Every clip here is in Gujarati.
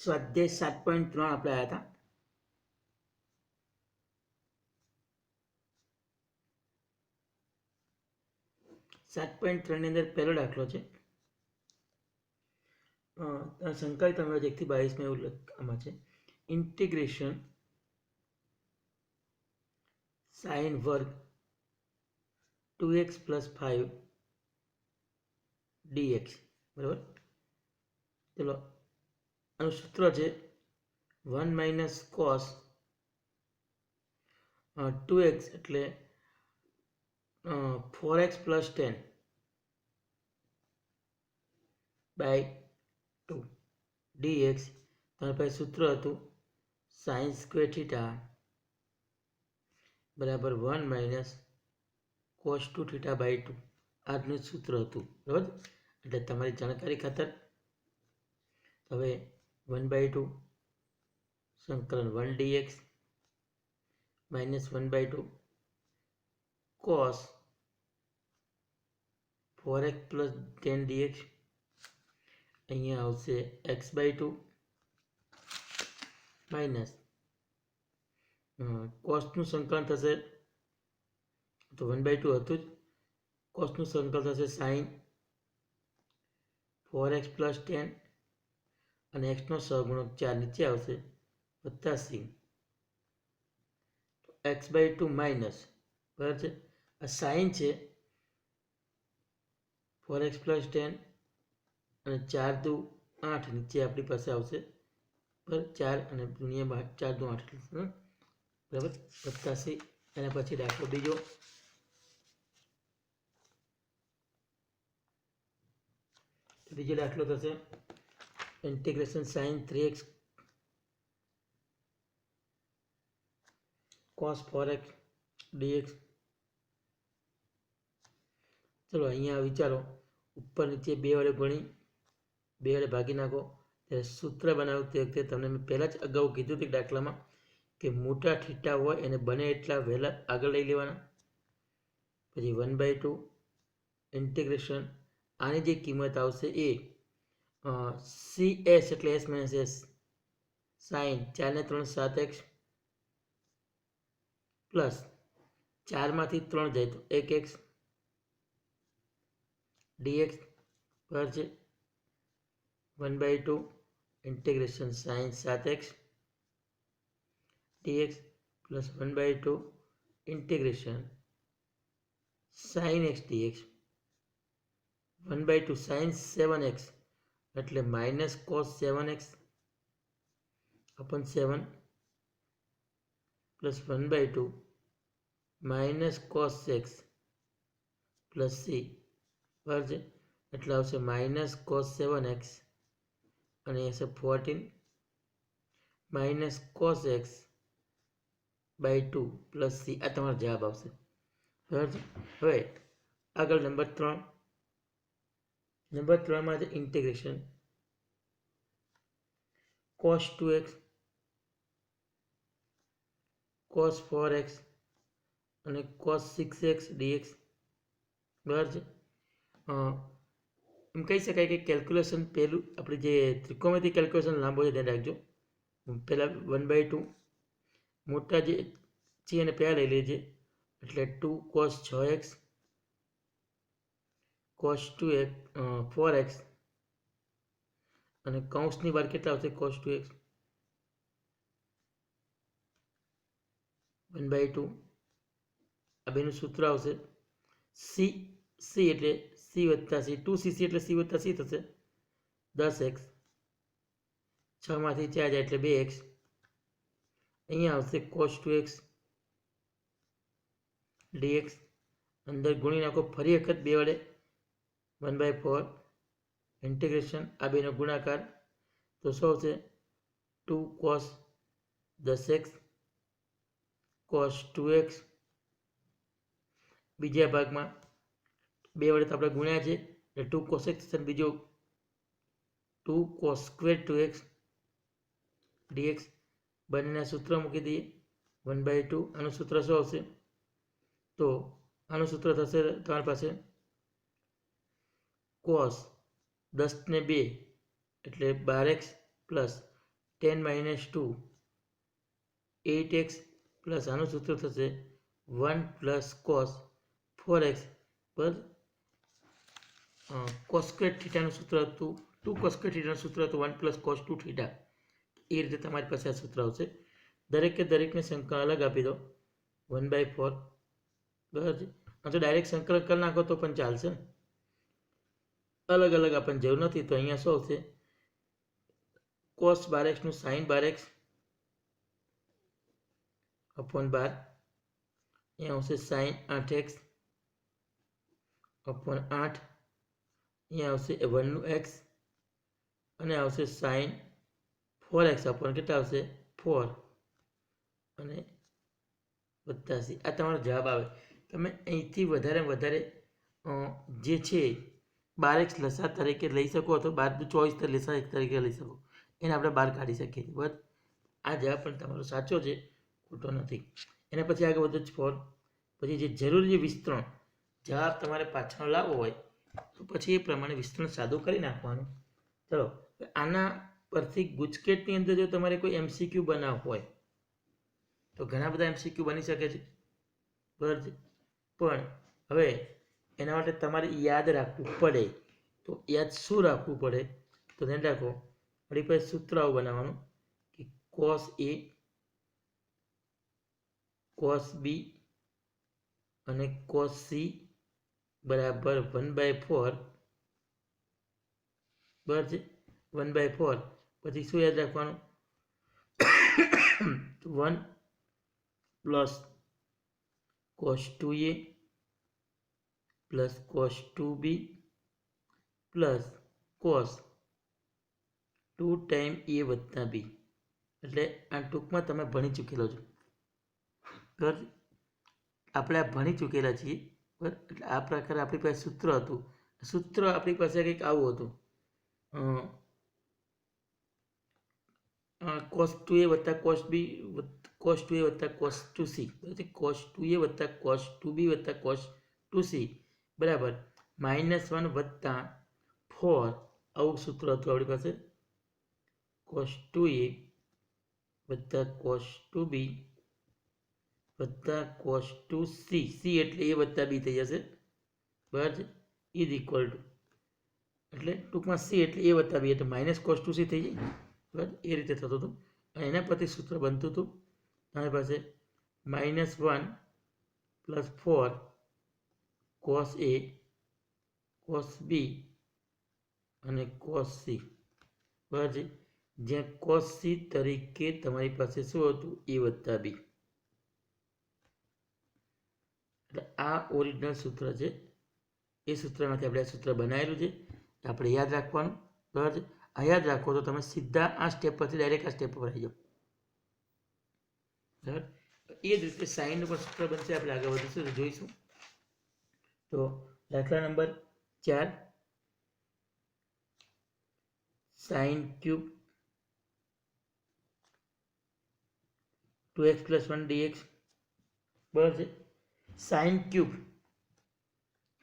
સ્વાધ્યાય 7.3 આપણે આવ્યા હતા. સાત પોઈન્ટ 3 ની અંદર પહેલો દાખલો છે. સંકલિત તમે 1 થી 22 માં એવું આમાં છે. ઇન્ટિગ્રેશન સાઇન વર્ગ 2x + 5 dx. બરાબર. ચલો, આનું સૂત્ર છે 1 - cos 2x એટલે 4x + 10 / 2 dx. તમારી પાસે સૂત્ર હતું sin સ્ક્વેર થીટા બરાબર 1 - cos 2 થીટા / 2. આજનું સૂત્ર હતું. બરાબર. એટલે તમારી જાણકારી ખાતર હવે 1/2 સંકલન 1 dx -1/2 cos 4x + 10 dx. અહીંયા આવશે x/2 માઇનસ કોસનું સંકલન થશે તો 1/2 હતું જ. કોસનું સંકલન થશે sin 4x + 10 અને xનો સહગુણક 4 નીચે આવશે વત્તા c x/2 માઇનસ. બરાબર છે. આ સાઇન છે 4x + 10 અને 4 દુ 8 નીચે આપણી પાસે આવશે પર 4 અને દુનિયા 4 દુ 8. બરાબર. વત્તા c. એના પછી દાખલો બીજો. બીજો દાખલો થશે integration sin 3x cos 4x dx. ચલો, અહીંયા વિચારો, ઉપર નીચે 2 વડે ગુણી 2 વડે ભાગી નાખો. ત્યારે સૂત્ર બનાવ્યું તે વખતે તમને મેં પહેલાં જ અગાઉ કીધું હતું દાખલામાં કે મોટા થીટા હોય એને બને એટલા વહેલા આગળ લઈ લેવાના. પછી 1/2 ઇન્ટિગ્રેશન આની જે કિંમત આવશે એ cs એટલે s - s sin 4 ને 3 7x પ્લસ 4 માંથી 3 જાય તો 1x dx પર છે 1/2 integration sin 7x dx plus 1/2 integration sin x dx 1/2 sin 7x એટલે minus cos 7x upon 7 plus 1/2 minus cos x plus c બરાબર છે. એટલે આવશે માઇનસ cos 7x અને હશે 14 minus cos x / 2 plus c. આ તમારો જવાબ આવશે. બરાબર છે. હવે આગળ નંબર 3. નંબર 3 માં છે integration cos 2x cos 4x અને cos 6x dx. બરાબર છે. એમ કહી શકાય કે કેલ્ક્યુલેશન પહેલું આપણે જે ત્રિકોણમિતિ કેલ્ક્યુલેશન લાંબો છે ધ્યાન રાખજો. પહેલાં 1/2 મોટા જે છે એને પહેલાં લઈ લેજે એટલે 2 cos 6x cos 2x 4x અને કૌંસની બહાર કેટલા આવશે cos 2x 1/2. આ બેનું સૂત્ર આવશે c એટલે c વત્તા c 2cc એટલે c વત્તા c થશે 10x 6 માંથી 4 જાય એટલે 2x. અહીંયા આવશે cos 2x dx. અંદર ગુણી નાખો ફરી વખત 2 વડે 1/4 ઇન્ટિગ્રેશન આ બેનો ગુણાકાર તો શું આવશે 2 cos 10x cos 2x. બીજા ભાગમાં 2 વડે તો આપણે ગુણ્યા છે એટલે 2 cos x અને બીજો 2 cos square 2x dx. બંનેના સૂત્ર મૂકી દઈએ 1/2. આનું સૂત્ર શું આવશે તો આનું સૂત્ર થશે તમારી પાસે cos 10 ને 2 એટલે 12x પ્લસ 10 - 2 8x પ્લસ આનું સૂત્ર થશે 1 પ્લસ કોસ 4x પર કોસ્ક્વેટ થીટાનું સૂત્ર હતું 2 કોસ્ક્વેટ થીટાનું સૂત્ર હતું 1 પ્લસ કોસ 2 થીટા. એ રીતે તમારી પાસે આ સૂત્ર આવશે. દરેકને સંકલન અલગ આપી દો 1/4 બરાબર છે. તો ડાયરેક્ટ સંકલન કરી નાખો તો પણ ચાલશે ને, અલગ અલગ આપણને જરૂર નથી. તો અહીંયા શું આવશે કોસ 12x નું સાઇન 12x અપોન 12, અહીંયા આવશે સાઇન 8x અપોન 8, અહીંયા આવશે 1 નું x અને આવશે સાઇન 4x અપોન કેટલા આવશે 4 અને વત્તા c. આ તમારો જવાબ આવે. તમે અહીંથી વધારે જે છે 12x લસા તરીકે લઈ શકો અથવા 12 × 24 લસા તરીકે લઈ શકો, એને આપણે બહાર કાઢી શકીએ છીએ. બરાબર, આ જવાબ પણ તમારો સાચો છે, ખોટો નથી. એના પછી આગળ વધુ 4. પછી જે જરૂરી વિસ્તરણ જવાબ તમારે પાછળ લાવવો હોય તો પછી એ પ્રમાણે વિસ્તરણ સાદું કરી નાખવાનું. ચલો, આના પરથી ગુજકેટની અંદર જો તમારે કોઈ MCQ બનાવવો હોય તો ઘણા બધા MCQ બની શકે છે. બરાબર છે, પણ હવે એના માટે તમારે યાદ રાખવું પડે. તો યાદ શું રાખવું પડે તો ધ્યાન રાખો, આપણી પાસે સૂત્ર આવું બનાવવાનું કે cos A cos B અને cos C બરાબર 1/4. બરાબર છે, 1/4. પછી શું યાદ રાખવાનું 1 plus cos 2A plus cos 2B plus cos 2 time A વત્તા B. એટલે આ ટૂંકમાં તમે ભણી ચૂકેલો છો. બરાબર, આપણે આ ભણી ચૂકેલા છીએ. બરાબર, એટલે આ પ્રકારે આપણી પાસે સૂત્ર હતું. સૂત્ર આપણી પાસે કંઈક આવું હતું cos 2A વત્તા cos 2A વત્તા cos 2C. બરાબર, cos 2A વત્તા cos 2B વત્તા cos 2C બરાબર -1 વત્તા 4. આવું સૂત્ર હતું આપણી પાસે. cos 2A વત્તા cos 2B વત્તા cos 2C. C એટલે A વત્તા B થઈ જશે. બરાબર છે, ઇઝ ઇક્વલ ટુ એટલે ટૂંકમાં C એટલે A વત્તા B એટલે માઇનસ cos 2C થઈ જાય. બરાબર, એ રીતે થતું હતું અને એના પરથી સૂત્ર બનતું હતું તમારી પાસે -1 plus 4 cos A cos B અને cos C. બરાબર છે, જ્યાં cos C તરીકે તમારી પાસે શું હતું A વત્તા B. એટલે આ ઓરિજિનલ સૂત્ર છે. એ સૂત્રમાંથી આપણે આ સૂત્ર બનાવેલું છે, આપણે યાદ રાખવાનું. બરાબર છે, આ યાદ રાખો તો તમે સીધા આ સ્ટેપ પરથી ડાયરેક્ટ આ સ્ટેપ પર આવી જાઓ. બરાબર, એ જ રીતે સાઈનનું પણ સૂત્ર બનશે. આપણે આગળ વધીશું તો જોઈશું. તો દાખલા number 4 sign cube 2x + 1 dx. બરાબર છે, સાઇન ક્યુબ.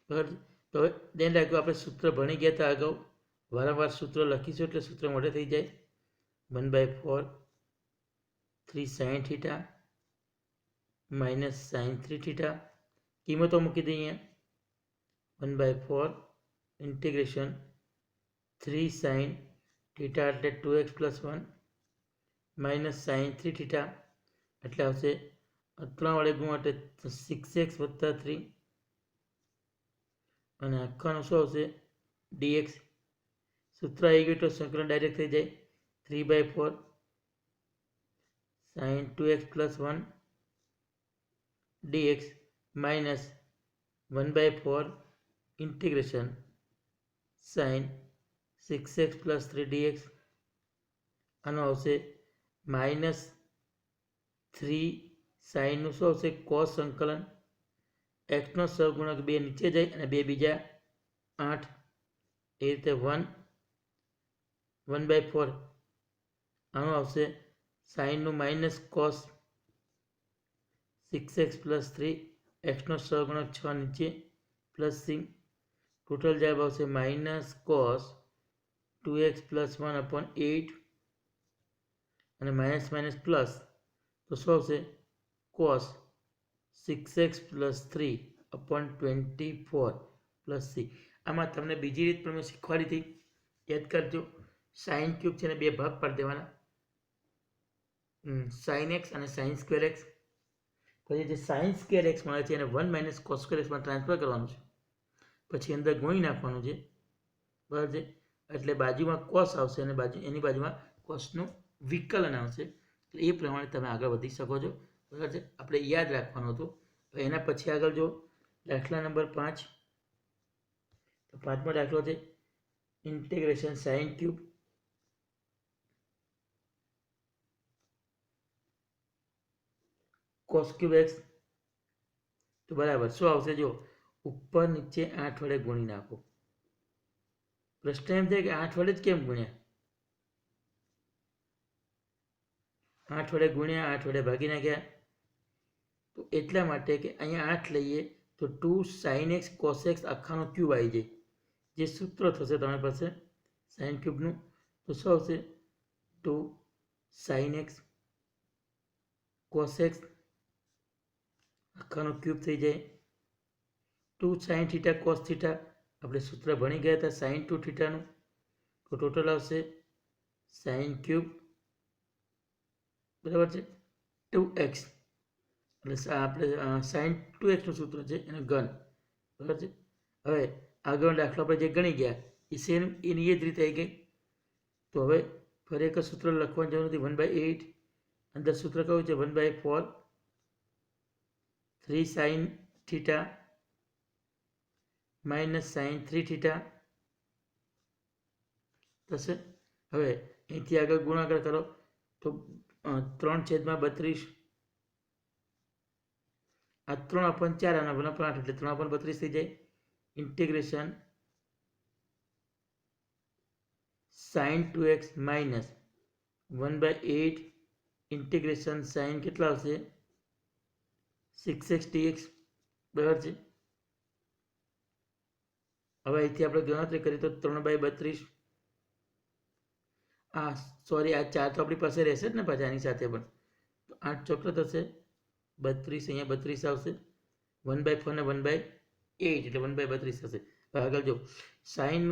બરાબર, તો હવે ધ્યાન રાખજો, આપણે સૂત્ર ભણી ગયા હતા અગાઉ. વારંવાર સૂત્ર લખીશું એટલે સૂત્ર મોઢે થઈ જાય. 1/4 3 sin θ - sin 3θ. કિંમતો મૂકી દઈએ. 1/4 ઇન્ટિગ્રેશન 3 sin θ એટલે 2x + 1 - sin 3θ એટલે આવશે 3 વડે ગુણ એટલે 6x + 3 અને આખાનું શું આવશે dx. સૂત્ર આવી ગયું તો સંકલન ડાયરેક્ટ થઈ જાય. 3/4 sin 2x + 1 dx minus 1/4 integration sin 6x + 3 dx. આનો આવશે -3 sin નું શું આવશે cos સંકલન x નો સહગુણક 2 નીચે જાય અને 2 બીજા 8. એ રીતે 1/4 આનો આવશે sin નું -cos 6x + 3 x નો સહગુણક 6 નીચે પ્લસ c. ટોટલ જવાબ આવશે -cos 2x + 1/8 અને માઇનસ માઇનસ પ્લસ, તો શું આવશે? Cos 6x plus 3/24 plus C. આમાં તમને બીજી રીત પણ મેં શીખવાડી હતી, યાદ કરજો. સાઇન ક્યુબ છે ને બે ભાગ પાડી દેવાના, સાઇન એક્સ અને સાઇન સ્ક્વેર એક્સ. પછી જે સાઇન સ્ક્વેર એક્સ મળે છે એને 1 માઇનસ કોસ સ્ક્વેર એક્સમાં ટ્રાન્સફર કરવાનું છે, પછી અંદર ગુણી નાખવાનું છે, બરાબર છે. એટલે બાજુમાં કોસ આવશે અને એની બાજુમાં કોસનું વિકલન આવશે. એટલે એ પ્રમાણે તમે આગળ વધી શકો છો, બરાબર છે. આપણે યાદ રાખવાનું હતું. એના પછી આગળ જો દાખલા નંબર 5, તો 5મો દાખલો છે integration sign cube cos cube x. તો બરાબર શું આવશે? જો ઉપર નીચે 8 વડે ગુણી નાખો. પ્રશ્ન એમ થાય કે 8 વડે જ કેમ ગુણ્યા? 8 વડે ગુણ્યા, 8 વડે ભાગી નાખ્યા. તો એટલા માટે કે અહીંયા 8 લઈએ તો 2 sin x cos x આખાનો ક્યુબ આવી જાય. જે સૂત્ર થશે તમારી પાસે સાઇન ક્યુબનું, તો શું આવશે? 2 sin x cos x આખાનો ક્યુબ થઈ જાય. 2 sin થીટા cos થીટા, આપણે સૂત્ર ભણી ગયા હતા sin 2 થીટાનું. તો ટોટલ આવશે sin ક્યુબ, બરાબર છે, 2x. એટલે આપણે sin 2x સૂત્ર છે એનું ઘન, બરાબર છે. હવે આગળનો દાખલો આપણે જે ગણી ગયા એ સેમ એની એ જ રીતે આવી ગઈ. તો હવે ફરી એક સૂત્ર લખવાની જરૂર નથી. 1/8 અંદર સૂત્ર કયું છે? 1/4 3 sin theta minus sin 3 theta થશે. હવે અહીંથી આગળ ગુણાકાર કરો તો 3/32, આ 3/4 અને 1/8 એટલે 3/32 થઈ જાય. Integration sin 2x minus 1/8 integration sin કેટલા આવશે? 6x dx, બરાબર છે. હવે અહીંથી આપણે ગણતરી કરીએ તો 3/32, સોરી આ 4 તો આપણી પાસે રહેશે જ ને પાછા આની સાથે પણ. તો 8 ચોકડ થશે 32, અહીંયા 32 આવશે. 1/4 ને 1/8 એટલે 1/32 થશે. આગળ જો સાઇન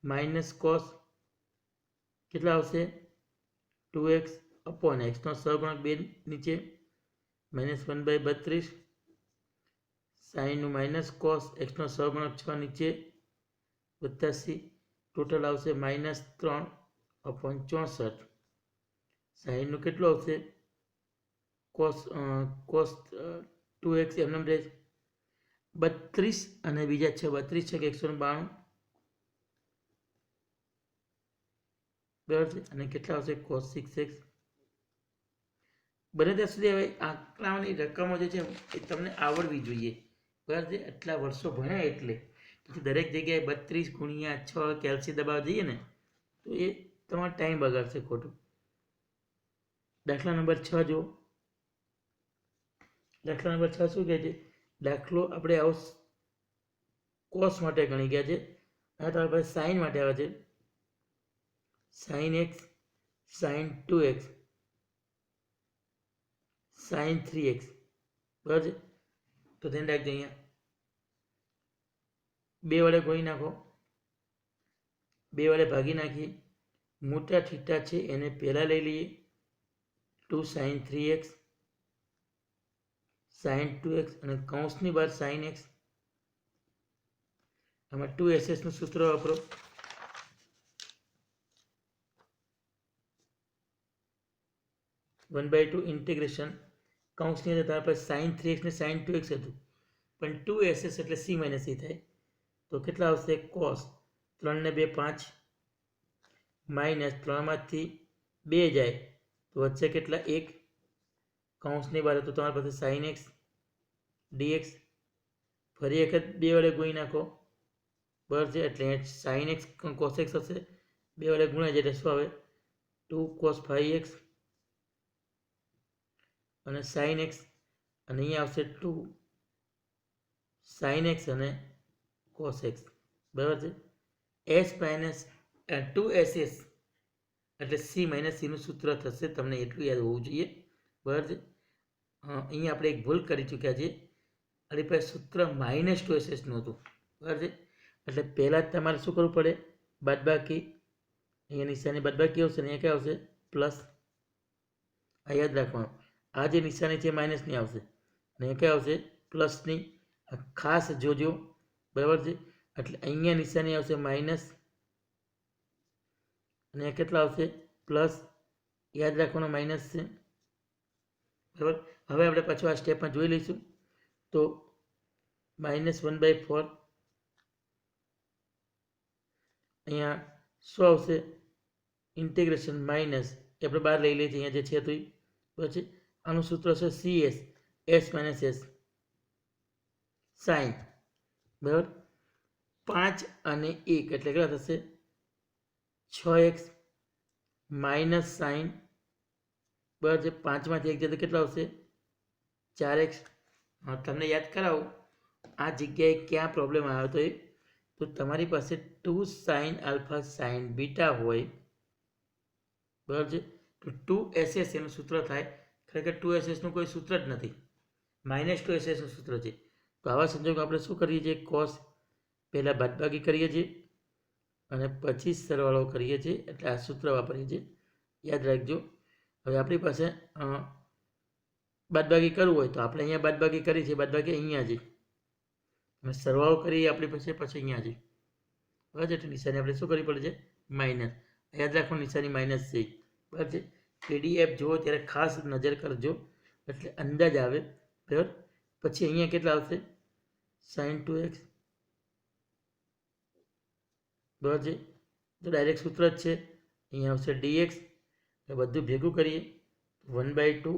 માઇનસ કોસ કેટલા આવશે? 2x અપોન એક્સનો સહગુણક 2 નીચે માઇનસ 1/32, સાઇનનું માઇનસ કોસ એક્સનો સહગુણક 6 નીચે વત્તા સી. ટોટલ આવશે -3/64. સાઇનનું કેટલું આવશે? કોસ 2x એમને રહે 32 અને બીજા 6 32 છે કે 192, બરાબર છે. અને કેટલા આવશે? cos 6x. બને ત્યાં સુધી હવે આંકડાઓની રકમો જે છે એ તમને આવડવી જોઈએ, બરાબર છે. આટલા વર્ષો ભણ્યા એટલે દરેક જગ્યાએ 32 × 6 કેલ્સી દબાવવા જઈએ ને તો એ તમારો ટાઈમ બગાડશે ખોટું. દાખલા નંબર 6 જો. દાખલા નંબર 6 શું કહે છે? દાખલો આપણે આવો કોસ માટે ગણી ગયા છે, આ તમારી પાસે સાઇન માટે આવે છે. sin x sin 2x sin 3x, બરાબર છે. તો ધ્યાન રાખજો, અહીંયા 2 વડે ગુણી નાખો, 2 વડે ભાગી નાખીએ. મોટા થીટા છે એને પહેલા લઈ લઈએ. 2 sin 3x sin 2x અને કૌંસની બહાર sin x. આમાં 2ss નું સૂત્ર વાપરો. (1/2) ઇન્ટિગ્રેશન કૌંસની અંદર તમારી પાસે sin 3x ને sin 2x હતું, પણ 2ss એટલે c - c થાય. તો કેટલા આવશે? cos 3 ને 2 5 માઇનસ 3 માંથી 2 જાય તો વચ્ચે કેટલા? 1. કૌંસની બહાર તો તમારી પાસે sin x dx. ફરી વખત 2 વડે ગુણી નાખો, બરાબર છે. એટલે sin x cos x હશે, 2 વડે ગુણાય એટલે શું આવે? 2 cos 5x અને sin x, અને અહીંયા આવશે 2 sin x અને cos x, બરાબર છે. s - 2ss એટલે સી માઇનસ સીનું સૂત્ર થશે. તમને એટલું યાદ હોવું જોઈએ. બરાબર છે. અહીંયા આપણે એક ભૂલ કરી ચૂક્યા છીએ. આપણી પાસે સૂત્ર -2SS હતું. બરાબર છે. એટલે પહેલાં જ તમારે શું કરવું પડે? બાદબાકી. અહીંયા નિશાની બાદબાકી આવશે ને અહીંયા ક્યાં આવશે? પ્લસ. આ યાદ રાખવાનું. આ જે નિશાની છે માઇનસની આવશે અને અહીંયા ક્યાં આવશે? પ્લસની. ખાસ જોજો. બરાબર છે. એટલે અહીંયા નિશાની આવશે માઇનસ અને કેટલા આવશે? પ્લસ. યાદ રાખવાનું માઇનસ છે. બરાબર. હવે આપણે પાછું આ સ્ટેપમાં જોઈ લઈશું. તો -1/4 અહીંયા શું આવશે? ઇન્ટિગ્રેશન માઇનસ એ આપણે બહાર લઈ લઈએ છીએ અહીંયા જે છે તો પછી આનું સૂત્ર છે CS S - S સાઇન. બરાબર. 5 અને 1 એટલે કેટલા થશે? 6x minus sign. બરાબર છે. 5માંથી 1 જતો કેટલા આવશે? 4x. તમને યાદ કરાવું આ જગ્યાએ ક્યાં પ્રોબ્લેમ આવ્યો હતો તો તમારી પાસે 2 sin આલ્ફા sin બીટા હોય. બરાબર છે. તો 2SS એનું સૂત્ર થાય. ખરેખર 2SS નું કોઈ સૂત્ર જ નથી. -2SS નું સૂત્ર છે. તો આવા સંજોગો આપણે શું કરીએ છીએ? કોસ પહેલાં બાદબાકી કરીએ છીએ અને પછી સરવાળો કરીએ છીએ. એટલે આ સૂત્ર વાપરીએ છીએ. યાદ રાખજો. હવે આપણી પાસે બાદબાકી કરવું હોય તો આપણે અહીંયા બાદબાકી કરી છે. બાદબાકી અહીંયા છે અને સરવાળો કરીએ આપણી પાસે પછી અહીંયા છે. બરાબર છે. એટલે નિશાની આપણે શું કરવી પડે છે? માઇનસ. યાદ રાખવાનું નિશાની માઇનસ છે. બરાબર છે. PDF જુઓ ત્યારે ખાસ નજર કરજો એટલે અંદાજ આવે. બરાબર. પછી અહીંયા કેટલા આવશે? sin 2x. બરાબર છે. તો ડાયરેક્ટ સૂત્ર જ છે. અહીંયા આવશે dx. બધું ભેગું કરીએ 1/2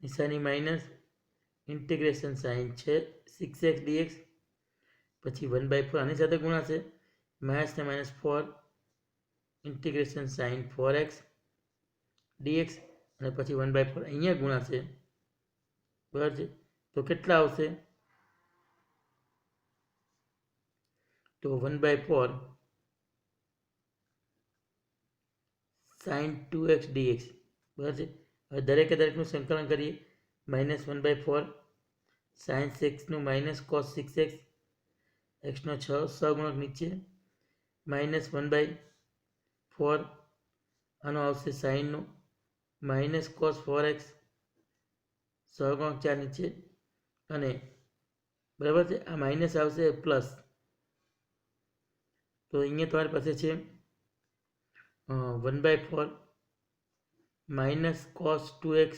નિશાની માઇનસ ઇન્ટિગ્રેશન સાઇન છે 6x dx. પછી 1/4 આની સાથે ગુણાશે માઇનસ ને -4 ઇન્ટિગ્રેશન સાઇન 4x dx અને પછી 1/4 અહીંયા ગુણાશે. બરાબર છે. તો કેટલા આવશે? તો 1/4 sin 2x dx. બરાબર છે. હવે દરેકે દરેકનું સંકલન કરીએ. -1/4 sin 6નું માઇનસ cos 6x xનો 6 સહગુણક નીચે -1/4 આનો આવશે સાઇનનું માઇનસ cos 4x સહગુણક 4 નીચે અને બરાબર છે. આ માઇનસ આવશે પ્લસ. તો અહીંયા તમારી પાસે છે 1/4 માઇનસ cos 2x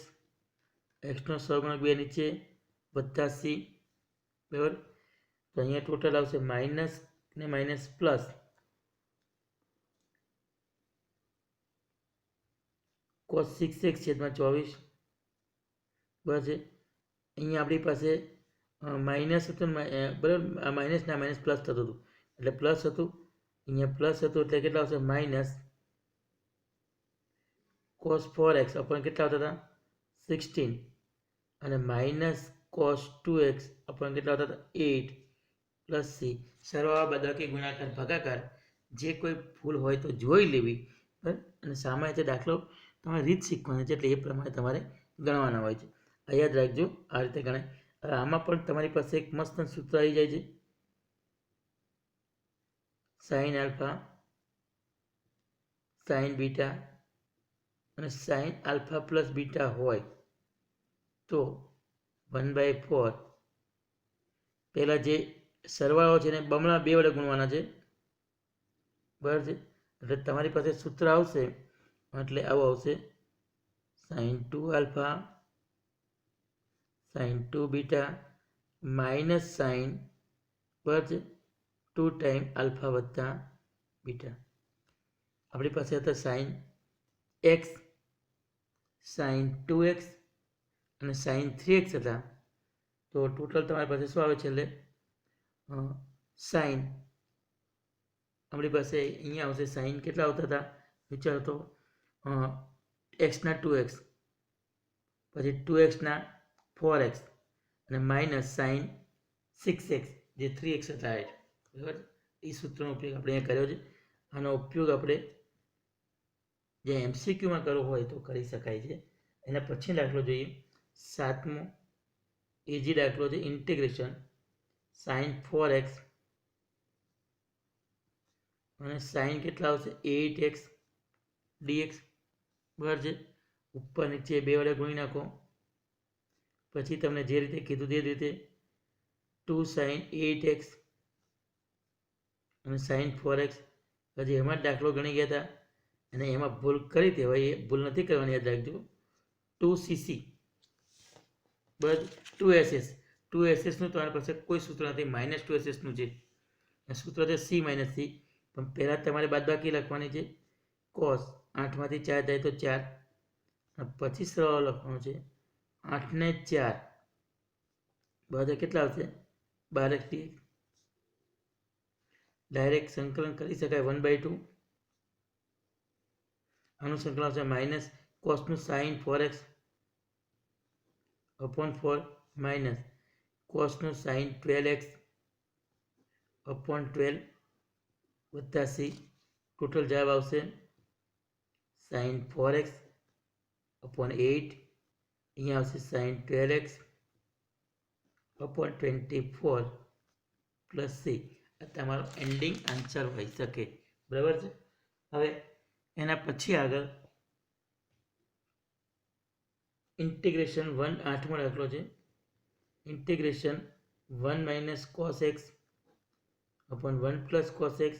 xનો સહગુણક 2 નીચે વત્તા c. બરાબર. તો અહીંયા ટોટલ આવશે માઇનસ ને માઇનસ પ્લસ cos 6x છેદમાં 24. બરાબર છે. અહીંયા આપણી પાસે માઇનસ હતું બરાબર. આ માઇનસ ના માઇનસ પ્લસ થતું હતું એટલે પ્લસ હતું. અહીંયા પ્લસ હતું એટલે કેટલા આવશે? માઇનસ cos 4x આપણને કેટલા આવતા હતા? 16 અને માઇનસ cos 2x આપણને કેટલા આવતા હતા? 8 પ્લસ c. સરવાળા બાદબાકી ગુણાકાર ભાગાકાર જે કોઈ ભૂલ હોય તો જોઈ લેવી. બરાબર. અને સામાન્ય રીતે દાખલો તમારે રીત શીખવાની છે એટલે એ પ્રમાણે તમારે ગણવાના હોય છે. આ યાદ રાખજો. આ રીતે ગણાય. હવે આમાં પણ તમારી પાસે એક મસ્ત સૂત્ર આવી જાય છે. સાઇન આલ્ફા સાઇન બીટા અને સાઇન આલ્ફા પ્લસ બીટા હોય તો 1/4 પહેલાં જે સરવાળો છે એને બમણા 2 વડે ગુણવાના છે. બરાબર છે. એટલે તમારી પાસે સૂત્ર આવશે એટલે આવું આવશે sin 2 alpha sin 2 beta minus sign બરાબર છે 2 ટાઈમ આલ્ફા વત્તા બીટા. આપણી પાસે હતા સાઇન x sin 2x અને sin 3x હતા. તો ટોટલ તમારી પાસે શું આવે છે? એટલે સાઇન આપણી પાસે અહીંયા આવશે સાઇન કેટલા આવતા હતા? વિચારો તો એક્સના 2x પછી 2xના 4x અને માઇનસ સાઇન 6x જે 3x હતા. બરાબર. એ સૂત્રનો ઉપયોગ આપણે અહીંયા કર્યો છે. આનો ઉપયોગ આપણે જે MCQમાં કરવું હોય તો કરી શકાય છે. એના પછી દાખલો જોઈએ. 7મો ઇઝી દાખલો છે ઇન્ટિગ્રેશન sin 4x અને sin કેટલા આવશે 8x dx બરાબર છે. ઉપર નીચે 2 વડે ગુણી નાખો. પછી તમને જે રીતે કીધું તે રીતે 2 sin 8x અને sin 4x. હજી એમાં જ દાખલો ગણી ગયા હતા અને એમાં ભૂલ કરી દેવાય, એ ભૂલ નથી કરવાની, યાદ રાખજો. 2cc બરાબર 2ss. 2ssનું તમારી પાસે કોઈ સૂત્ર નથી, -2ssનું છે. સૂત્ર છે c - c. પણ પહેલાં તમારે બાદબાકી લખવાની છે. cos 8માંથી 4 જાય તો 4, પછી સરળ લખવાનું છે 8 ને 4 બરાબર કેટલા આવશે 12x dx. ડાયરેક્ટ સંકલન કરી શકાય 1/2. આનું સંકલન આવશે માઇનસ કોસનું sin 4x upon 4 માઇનસ કોસનું sin 12x upon 12 વત્તા c. ટોટલ જવાબ આવશે sin 4x upon 8. અહીંયા આવશે sin 12x upon 24 plus c. આ તમારો એન્ડિંગ આન્સર હોઈ શકે. બરાબર છે. હવે એના પછી આગળ ઇન્ટિગ્રેશન 1 8મો દાખલો છે. Integration 1 - cos x upon 1 + cos x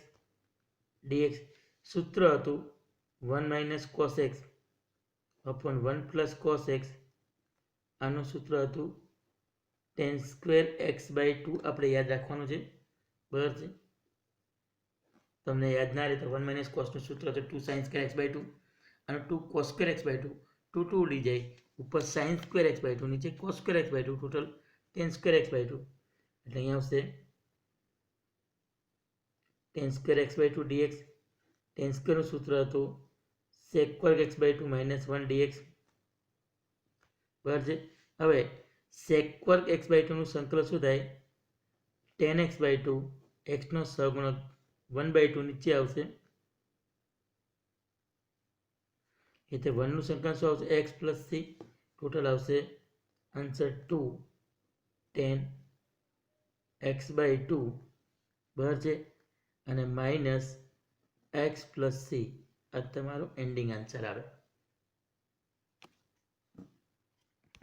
dx. સૂત્ર હતું 1 - cos x upon 1 + cos x. આનું સૂત્ર હતું tan² x/2. આપણે યાદ રાખવાનું છે. બરાબર છે. તમને યાદ ના રહે તો 1 - cosનું સૂત્ર છે 2 sin² x/2 અને 2 cos² x/2. 2 2 ઉડી જાય. ઉપર sin² x/2 નીચે cos² x/2 total tan² x/2. એટલે અહીંયા આવશે tan² x/2 dx. tan² નું સૂત્ર હતું sec² x/2 - 1 dx. બરાબર છે. હવે sec² x/2 નું સંકલન શું થાય tan x/2 x નો સહગુણક 1/2 નીચે આવશે. એટલે 1 નું સંકલન શું આવશે x + c. ટોટલ આવશે આન્સર 2 tan x/2 બરાબર છે અને માઇનસ x + c. આ તમારો એન્ડિંગ આન્સર આવે.